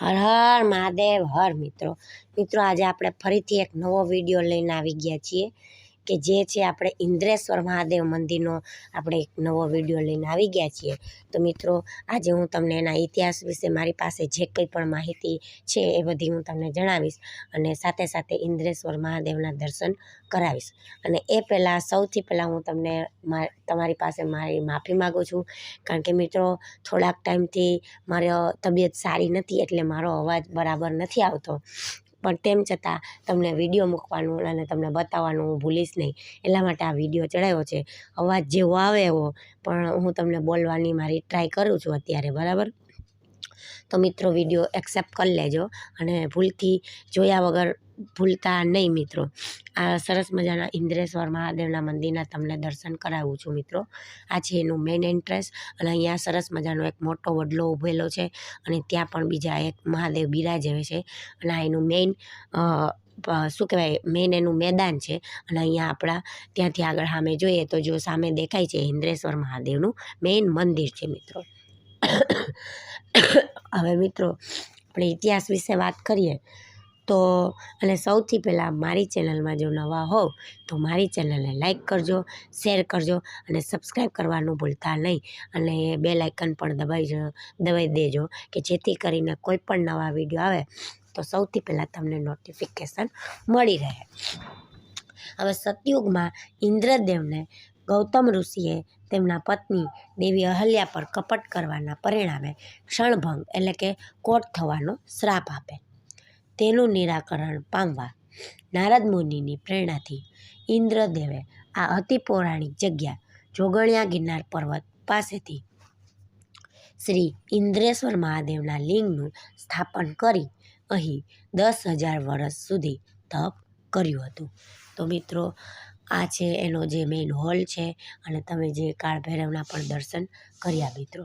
હર હર મહાદેવ હર મિત્રો આજે આપણે ફરીથી એક નવો વિડીયો લઈને આવી ગયા છીએ કે જે છે આપણે ઇન્દ્રેશ્વર મહાદેવ મંદિરનો આપણે એક નવો વિડીયો લઈને આવી ગયા છીએ. તો મિત્રો આજે હું તમને એના ઇતિહાસ વિશે મારી પાસે જે કંઈ પણ માહિતી છે એ બધી હું તમને જણાવીશ અને સાથે સાથે ઇન્દ્રેશ્વર મહાદેવના દર્શન કરાવીશ. અને એ પહેલાં સૌથી પહેલાં હું તમને તમારી પાસે મારી માફી માગું છું, કારણ કે મિત્રો થોડાક ટાઈમથી મારી તબિયત સારી નથી એટલે મારો અવાજ બરાબર નથી આવતો, પણ તેમ છતાં તમને વિડીયો મૂકવાનું અને તમને બતાવવાનું હું ભૂલીશ નહીં, એટલા માટે આ વિડીયો ચડાવ્યો છે. અવાજ જેવો આવે એવો પણ હું તમને બોલવાની મારી ટ્રાય કરું છું અત્યારે, બરાબર. તો મિત્રો વિડીયો એક્સેપ્ટ કરી લેજો અને ભૂલથી જોયા વગર ભૂલતા નહીં મિત્રો. આ સરસ મજાના ઇન્દ્રેશ્વર મહાદેવના મંદિરના તમને દર્શન કરાવું છું મિત્રો. આ છે એનું મેઇન એન્ટ્રન્સ અને અહીંયા સરસ મજાનો એક મોટો વડલો ઊભેલો છે અને ત્યાં પણ બીજા એક મહાદેવ બિરાજે છે અને આ એનું મેઇન શું કહેવાય મેઇન એનું મેદાન છે. અને અહીંયા આપણા ત્યાંથી આગળ સામે જોઈએ તો જો સામે દેખાય છે ઇન્દ્રેશ્વર મહાદેવનું મેઇન મંદિર છે મિત્રો. હવે મિત્રો આપણે ઇતિહાસ વિશે વાત કરીએ તો, અને સૌથી પહેલાં મારી ચેનલમાં જો નવા હોવ તો મારી ચેનલને લાઈક કરજો, શેર કરજો અને સબસ્ક્રાઈબ કરવાનું ભૂલતા નહીં, અને બેલ આઇકન પણ દબાવી દેજો કે જેથી કરીને કોઈ પણ નવા વિડીયો આવે તો સૌથી પહેલાં તમને નોટિફિકેશન મળી રહે. હવે સતયુગમાં ઇન્દ્રદેવને ગૌતમ ઋષિએ તેમના પત્ની દેવી અહલ્યા પર કપટ કરવાના પરિણામે ક્ષણભંગ એટલે કે કોટ થવાનો શ્રાપ આપે. તેનું નિરાકરણ પામવા નારદ મુનિની પ્રેરણાથી ઇન્દ્રદેવે આ અતિ પૌરાણિક જગ્યા જોગણિયા ગિરનાર પર્વત પાસેથી શ્રી ઇન્દ્રેશ્વર મહાદેવના લિંગનું સ્થાપન કરી અહીં 10,000 વર્ષ સુધી તપ કર્યું હતું. તો મિત્રો આ છે એનો જે મેઇન હોલ છે અને તમે જે કાળ ભૈરવના પણ દર્શન કર્યા મિત્રો.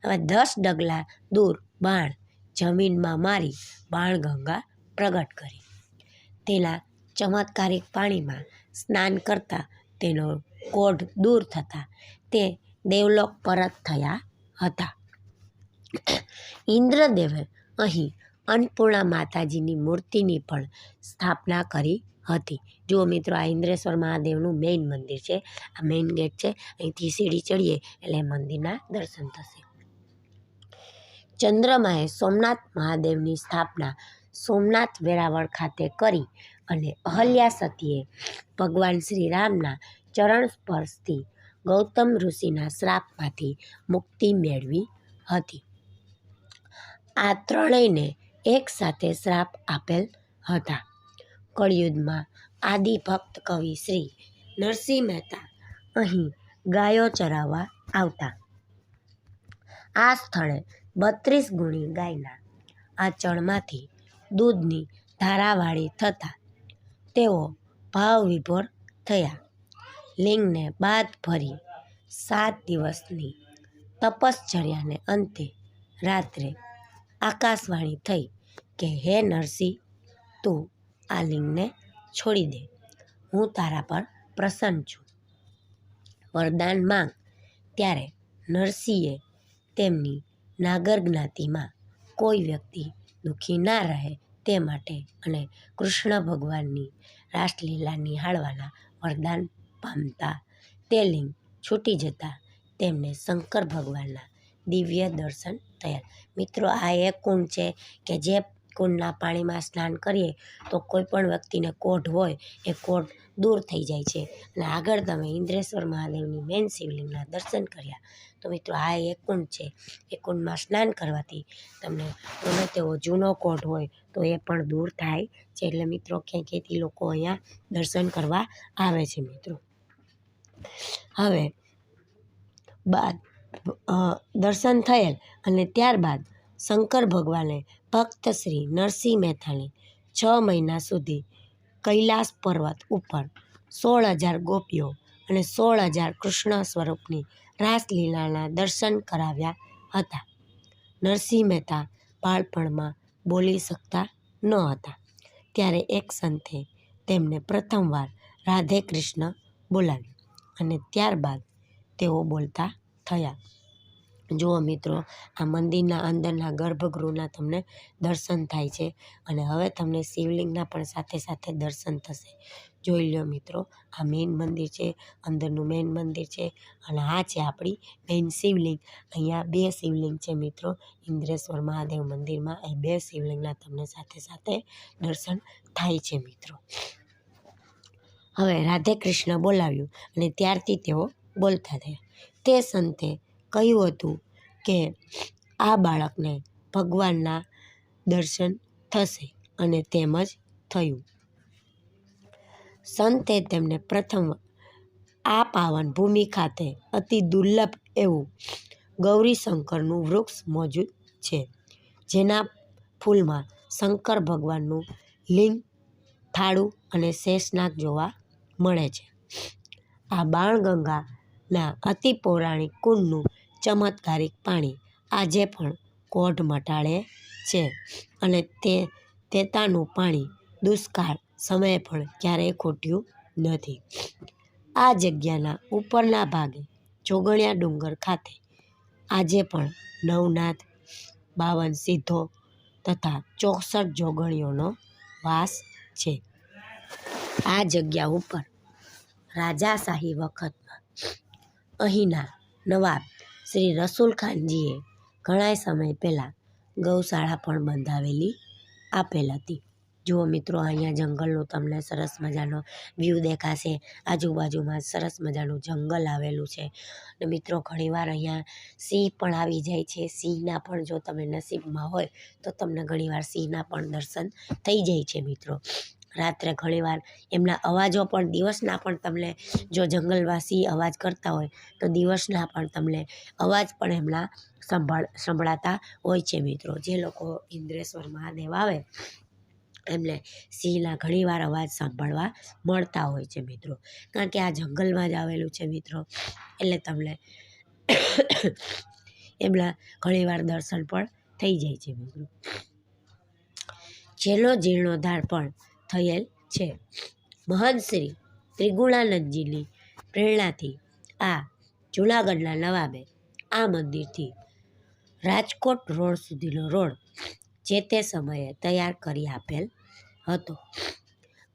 હવે 10 ડગલા દૂર બાણ જમીનમાં મારી બાણગંગા પ્રગટ કરી. તેના ચમત્કારિક પાણીમાં સ્નાન કરતાં તેનો કોઢ દૂર થતાં તે દેવલોક પરત થયા હતા. ઇન્દ્રદેવે અહીં અન્નપૂર્ણા માતાજીની મૂર્તિની પણ સ્થાપના કરી હતી. જુઓ મિત્રો, આ ઇન્દ્રેશ્વર મહાદેવનું મેઇન મંદિર છે, આ મેઇન ગેટ છે, અહીંથી સીડી ચડીએ એટલે મંદિરના દર્શન થશે. ચંદ્રમાએ સોમનાથ મહાદેવની સ્થાપના સોમનાથ વેરાવળ ખાતે કરી અને અહલ્યા સતીએ ભગવાન શ્રી રામના ચરણ સ્પર્શથી ગૌતમ ઋષિના શ્રાપમાંથી મુક્તિ મેળવી હતી. આ ત્રણેયને એક સાથે શ્રાપ આપેલ હતા. કળિયુગમાં આદિ ભક્ત કવિ શ્રી નરસિંહ મહેતા અહીં ગાયો ચરાવવા આવતા. આ સ્થળે 32 ગુણી ગાયના આંચળમાંથી દૂધની ધારાવાળી થતાં તેઓ ભાવવિભોર થયા. લિંગને બાદ ભરી 7 દિવસની તપશ્ચર્યાને અંતે રાત્રે આકાશવાણી થઈ કે હે નરસિંહ, તું આ લિંગને છોડી દે, હું તારા પર પ્રસન્ન છું, વરદાન માંગ. ત્યારે નરસિંહે તેમની નાગર જ્ઞાતિમાં કોઈ વ્યક્તિ દુઃખી ના રહે તે માટે અને કૃષ્ણ ભગવાનની રાસલીલા નિહાળવાના વરદાન પામતા તે લિંગ છૂટી જતાં તેમને શંકર ભગવાનના દિવ્ય દર્શન થયા. મિત્રો આ એ કુંડ છે કે જે કુંડના પાણીમાં સ્નાન કરીએ તો કોઈ પણ વ્યક્તિને કોઢ હોય એ કોઢ દૂર થઈ જાય છે. અને આગળ તમે ઇન્દ્રેશ્વર મહાદેવની મેઇન શિવલિંગના દર્શન કર્યા. તો મિત્રો આ એ કુંડ છે, એ કુંડમાં સ્નાન કરવાથી તમને ગમે તેવો જૂનો કોઢ હોય તો એ પણ દૂર થાય છે. એટલે મિત્રો ક્યાંકથી લોકો અહીંયા દર્શન કરવા આવે છે મિત્રો. હવે દર્શન થયેલ અને ત્યારબાદ શંકર ભગવાને ભક્ત શ્રી નરસિંહ મહેતાને 6 મહિના સુધી કૈલાસ પર્વત ઉપર 16,000 ગોપીઓ અને 16,000 કૃષ્ણ સ્વરૂપની રાસલીલાના દર્શન કરાવ્યા હતા. નરસિંહ મહેતા બાળપણમાં બોલી શકતા ન હતા, ત્યારે એક સંતે તેમને પ્રથમવાર રાધે કૃષ્ણ બોલાવ્યું અને ત્યારબાદ તેઓ બોલતા થયા. જુઓ મિત્રો, આ મંદિરના અંદરના ગર્ભગૃહના તમને દર્શન થાય છે અને હવે તમને શિવલિંગના પણ સાથે સાથે દર્શન થશે. જોઈ લો મિત્રો, આ મેઇન મંદિર છે, અંદરનું મેઇન મંદિર છે અને આ છે આપણી મેઇન શિવલિંગ. અહીંયા 2 શિવલિંગ છે મિત્રો. ઇન્દ્રેશ્વર મહાદેવ મંદિરમાં એ 2 શિવલિંગના તમને સાથે સાથે દર્શન થાય છે મિત્રો. હવે રાધે કૃષ્ણ બોલાવ્યું અને ત્યારથી તેઓ બોલતા થયા. તે સંતે કહ્યું હતું કે આ બાળકને ભગવાનના દર્શન થશે અને તેમ જ થયું. સંતે તેમને પ્રથમ આ પાવન ભૂમિ ખાતે અતિ દુર્લભ એવું ગૌરીશંકરનું વૃક્ષ મોજૂદ છે, જેના ફૂલમાં શંકર ભગવાનનું લિંગ, થાળું અને શેષનાગ જોવા મળે છે. આ બાણગંગાના અતિ પૌરાણિક કુંડનું ચમત્કારિક પાણી આજે પણ કોઢ મટાડે છે અને તેતાનું પાણી દુષ્કાળ સમયે પણ ક્યારેય ખૂટ્યું નથી. આ જગ્યાના ઉપરના ભાગે જોગણિયા ડુંગર ખાતે આજે પણ નવનાથ, 52 સિદ્ધો તથા 64 જોગણીઓનો વાસ છે. આ જગ્યા ઉપર રાજાશાહી વખતમાં અહીંના નવાબ શ્રી રસુલ ખાનજીએ ઘણા સમય પહેલાં ગૌશાળા પણ બંધાવેલી આપેલ હતી. જુઓ મિત્રો, અહીંયા જંગલનું તમને સરસ મજાનો વ્યૂ દેખાશે. આજુબાજુમાં સરસ મજાનું જંગલ આવેલું છે અને મિત્રો ઘણીવાર અહીંયા સિંહ પણ આવી જાય છે. સિંહના પણ જો તમે નસીબમાં હોય તો તમને ઘણીવાર સિંહના પણ દર્શન થઈ જાય છે મિત્રો. રાત્રે ઘણીવાર એમના અવાજો પણ દિવસના પણ તમને જો જંગલવાસી અવાજ કરતા હોય તો દિવસના પણ તમને અવાજ પણ એમના સંભળાતા હોય છે મિત્રો. જે લોકો ઇન્દ્રેશ્વર મહાદેવ આવે એમને સિંહના ઘણીવાર અવાજ સાંભળવા મળતા હોય છે મિત્રો. કારણ કે આ જંગલમાં જ આવેલું છે મિત્રો, એટલે તમને એમના ઘણીવાર દર્શન પણ થઈ જાય છે મિત્રો. જેનો જીર્ણોદ્ધાર પણ થયેલ છે. મહંત શ્રી ત્રિગુણાનંદજીની પ્રેરણાથી આ જૂનાગઢના નવાબે આ મંદિરથી રાજકોટ રોડ સુધીનો રોડ જે તે સમયે તૈયાર કરી આપેલ હતો.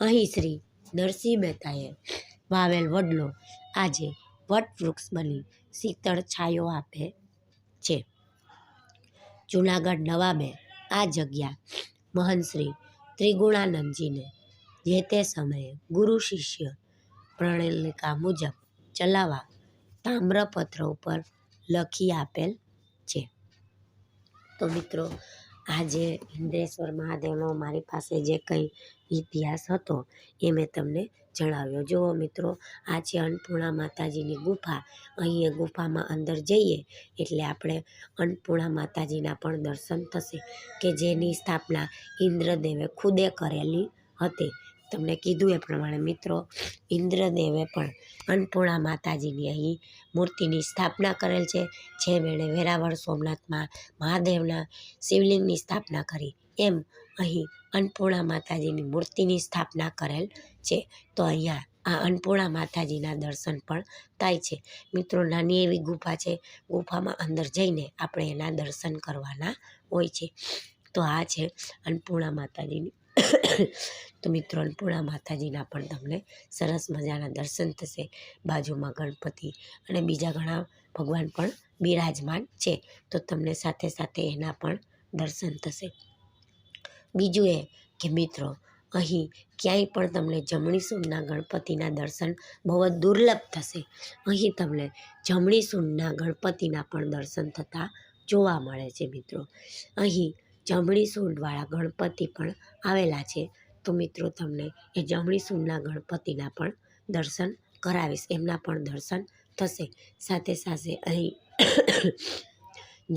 અહીં શ્રી નરસિંહ મહેતાએ વાવેલ વડલો આજે વટવૃક્ષ બની શીતળ છાયો આપે છે. જૂનાગઢ નવાબે આ જગ્યા મહંત શ્રી ત્રિગુણાનંદજીને જે તે સમયે ગુરુ શિષ્ય પ્રણલિકા મુજબ ચલાવવા તામ્રપત્ર ઉપર લખી આપેલ છે. તો મિત્રો, આજે ઇન્દ્રેશ્વર મહાદેવનો મારી પાસે જે કંઈ ઇતિહાસ હતો એ મેં તમને જણાવ્યો. જુઓ મિત્રો, આ છે અન્નપૂર્ણા માતાજીની ગુફા. અહીં એ ગુફામાં અંદર જઈએ એટલે આપણે અન્નપૂર્ણા માતાજીના પણ દર્શન થશે કે જેની સ્થાપના ઇન્દ્રદેવે ખુદે કરેલી હતી. તમને કીધું એ પ્રમાણે મિત્રો, ઇન્દ્રદેવે પણ અન્નપૂર્ણા માતાજીની અહીં મૂર્તિની સ્થાપના કરેલ છે. જેમ એણે વેરાવળ સોમનાથમાં મહાદેવના શિવલિંગની સ્થાપના કરી એમ અહીં અન્નપૂર્ણા માતાજીની મૂર્તિની સ્થાપના કરેલ છે. તો અહીંયા આ અન્નપૂર્ણા માતાજીના દર્શન પણ થાય છે મિત્રો. નાની એવી ગુફા છે, ગુફામાં અંદર જઈને આપણે એના દર્શન કરવાના હોય છે. તો આ છે અન્નપૂર્ણા માતાજીની તો મિત્રો, અન્નપૂર્ણા માતાજીના પણ તમને સરસ મજાના દર્શન થશે. બાજુમાં ગણપતિ અને બીજા ઘણા ભગવાન પણ બિરાજમાન છે, તો તમને સાથે સાથે એના પણ દર્શન થશે. બીજું એ કે મિત્રો, અહીં ક્યાંય પણ તમને જમણી સૂંઢના ગણપતિના દર્શન બહુ જ દુર્લભ થશે. અહીં તમને જમણી સૂંઢના ગણપતિના પણ દર્શન થતા જોવા મળે છે મિત્રો. અહીં જમણી સૂંઢવાળા ગણપતિ પણ આવેલા છે. તો મિત્રો, તમને એ જમણી સૂંઢના ગણપતિના પણ દર્શન કરાવીશ. એમના પણ દર્શન થશે. સાથે સાથે અહીં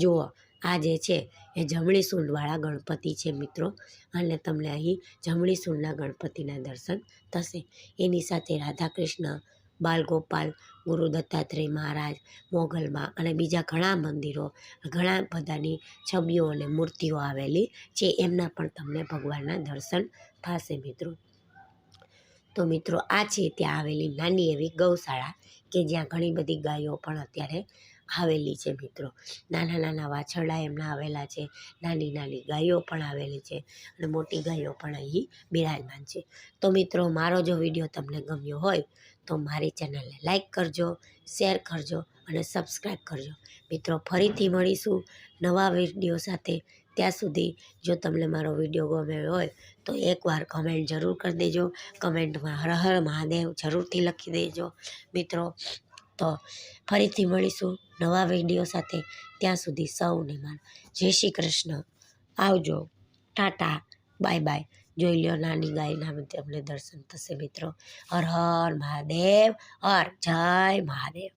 જુઓ, આ જે છે એ જમણી સૂંઢવાળા ગણપતિ છે મિત્રો, અને તમને અહીં જમણી સૂંઢના ગણપતિના દર્શન થશે. એની સાથે રાધાકૃષ્ણ, બાલગોપાલ, ગુરુ દત્તાત્રેય મહારાજ, મોગલમાં અને બીજા ઘણા મંદિરો, ઘણા બધાની છબીઓ અને મૂર્તિઓ આવેલી છે. એમના પણ તમને ભગવાનના દર્શન થશે મિત્રો. તો મિત્રો, આ છે ત્યાં આવેલી નાની એવી ગૌશાળા કે જ્યાં ઘણી બધી ગાયો પણ અત્યારે આવેલી છે મિત્રો. નાના નાના વાછરડા એમના આવેલા છે, નાની નાની ગાયો પણ આવેલી છે અને મોટી ગાયો પણ અહીં બિરાજમાન છે. તો મિત્રો, મારો જો વિડીયો તમને ગમ્યો હોય તો મારી ચેનલને લાઈક કરજો, શેર કરજો અને સબસ્ક્રાઈબ કરજો. મિત્રો, ફરીથી મળીશું નવા વિડીયો સાથે. ત્યાં સુધી જો તમને મારો વિડીયો ગમ્યો હોય તો એકવાર કમેન્ટ જરૂર કરી દેજો. કમેન્ટમાં હર હર મહાદેવ જરૂરથી લખી દેજો મિત્રો. તો ફરીથી મળીશું નવા વિડીયો સાથે. ત્યાં સુધી સૌને જય શ્રી કૃષ્ણ. આવજો. Tata, bye bye. જોઈ લો, નાની ગાયના તમને દર્શન થશે મિત્રો. હર હર મહાદેવ, હર જય મહાદેવ.